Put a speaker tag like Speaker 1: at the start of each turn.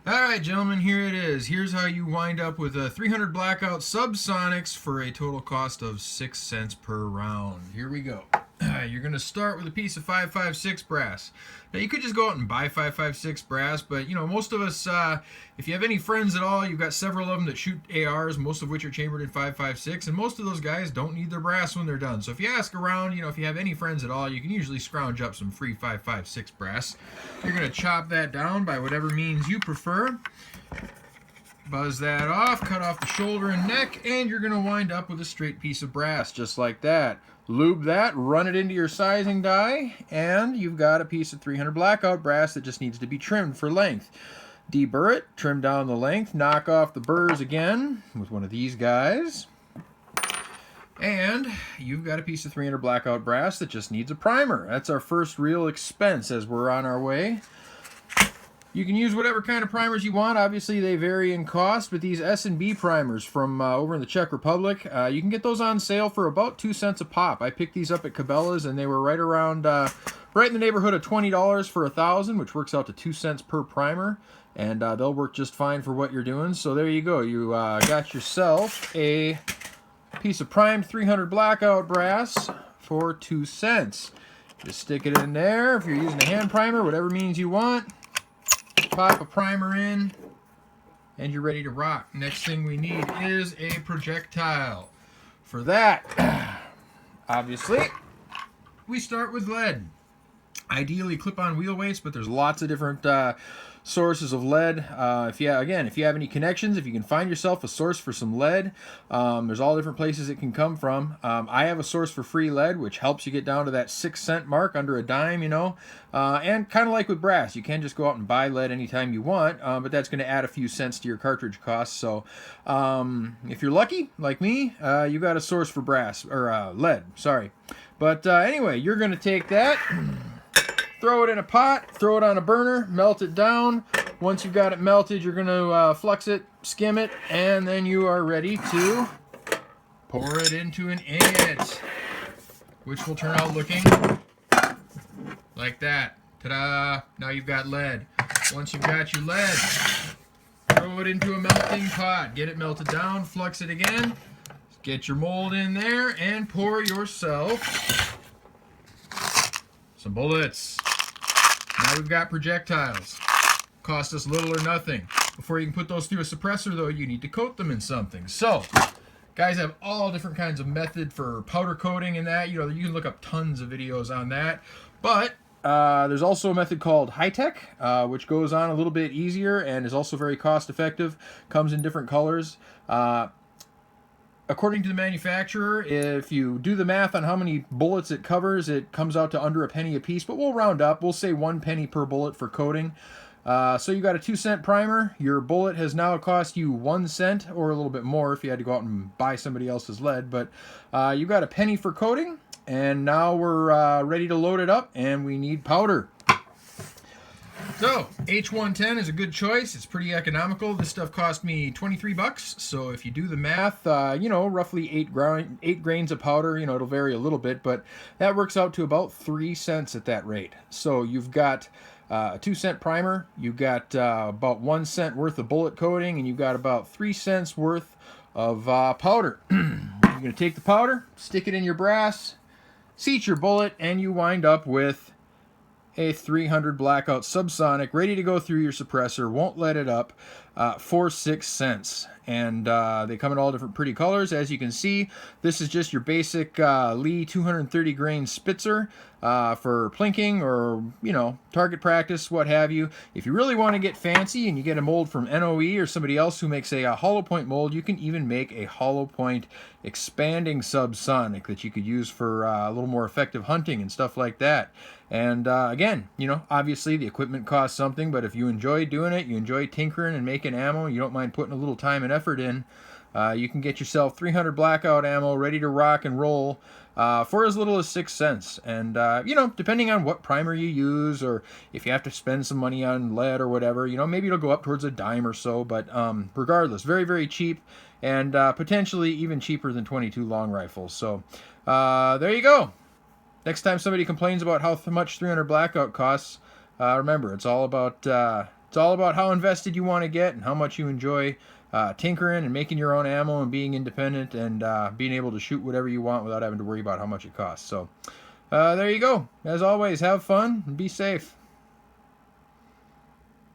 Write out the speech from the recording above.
Speaker 1: Alright, gentlemen, here it is. Here's how you wind up with a 300 Blackout Subsonics for a total cost of 6 cents per round. Here we go. You're going to start with a piece of 5.56 brass. Now, you could just go out and buy 5.56 brass, but, most of us, if you have any friends at all, you've got several of them that shoot ARs, most of which are chambered in 5.56, and most of those guys don't need their brass when they're done. So if you ask around, if you have any friends at all, you can usually scrounge up some free 5.56 brass. You're going to chop that down by whatever means you prefer. Buzz that off, cut off the shoulder and neck, and you're going to wind up with a straight piece of brass, just like that. Lube that, run it into your sizing die, and you've got a piece of 300 Blackout brass that just needs to be trimmed for length. Deburr it, trim down the length, knock off the burrs again with one of these guys. And you've got a piece of 300 Blackout brass that just needs a primer. That's our first real expense as we're on our way. You can use whatever kind of primers you want. Obviously, they vary in cost, but these S&B primers from over in the Czech Republic, you can get those on sale for about 2 cents a pop. I picked these up at Cabela's, and they were right around, right in the neighborhood of $20 for 1,000, which works out to 2 cents per primer, and they'll work just fine for what you're doing. So there you go. You got yourself a piece of primed 300 Blackout brass for 2 cents. Just stick it in there. If you're using a hand primer, whatever means you want. Pop a primer in, and you're ready to rock. Next thing we need is a projectile. For that, obviously, we start with lead. Ideally clip-on wheel weights, but there's lots of different sources of lead. If you have any connections, if you can find yourself a source for some lead, there's all different places it can come from. I have a source for free lead, which helps you get down to that 6 cent mark, under a dime, and kind of like with brass, you can just go out and buy lead anytime you want, but that's going to add a few cents to your cartridge costs. So if you're lucky, like me, you got a source for brass, or lead, sorry. But anyway, you're going to take that, throw it in a pot, throw it on a burner, melt it down. Once you've got it melted, you're going to flux it, skim it, and then you are ready to pour it into an ingot, which will turn out looking like that. Ta-da! Now you've got lead. Once you've got your lead, throw it into a melting pot. Get it melted down, flux it again, get your mold in there, and pour yourself some bullets. Now we've got projectiles. Cost us little or nothing. Before you can put those through a suppressor, though, you need to coat them in something. So, guys have all different kinds of method for powder coating and that. You can look up tons of videos on that. But there's also a method called high-tech, which goes on a little bit easier and is also very cost-effective. Comes in different colors. According to the manufacturer, if you do the math on how many bullets it covers, it comes out to under a penny a piece, but we'll round up. We'll say 1 penny per bullet for coating. So you got a 2 cent primer. Your bullet has now cost you 1 cent, or a little bit more if you had to go out and buy somebody else's lead, but you got a penny for coating, and now we're ready to load it up, and we need powder. So, H110 is a good choice. It's pretty economical. This stuff cost me 23 bucks. So if you do the math, roughly 8 grains of powder, it'll vary a little bit, but that works out to about 3 cents at that rate. So you've got a 2 cent primer, you've got about 1 cent worth of bullet coating, and you've got about 3 cents worth of powder. You're going to take the powder, stick it in your brass, seat your bullet, and you wind up with a 300 Blackout Subsonic, ready to go through your suppressor, won't let it up, for 6 cents. And they come in all different pretty colors. As you can see, this is just your basic Lee 230 grain Spitzer for plinking or, target practice, what have you. If you really want to get fancy and you get a mold from NOE or somebody else who makes a hollow point mold, you can even make a hollow point expanding subsonic that you could use for a little more effective hunting and stuff like that. And again, obviously the equipment costs something, but if you enjoy doing it, you enjoy tinkering and making ammo, you don't mind putting a little time and effort in, you can get yourself 300 Blackout ammo ready to rock and roll for as little as 6 cents. And, depending on what primer you use, or if you have to spend some money on lead or whatever, maybe it'll go up towards a dime or so. But regardless, very, very cheap, and potentially even cheaper than 22 long rifles. So there you go. Next time somebody complains about how much 300 Blackout costs, remember, it's all about It's all about how invested you want to get and how much you enjoy tinkering and making your own ammo and being independent and being able to shoot whatever you want without having to worry about how much it costs. So there you go. As always, have fun and be safe.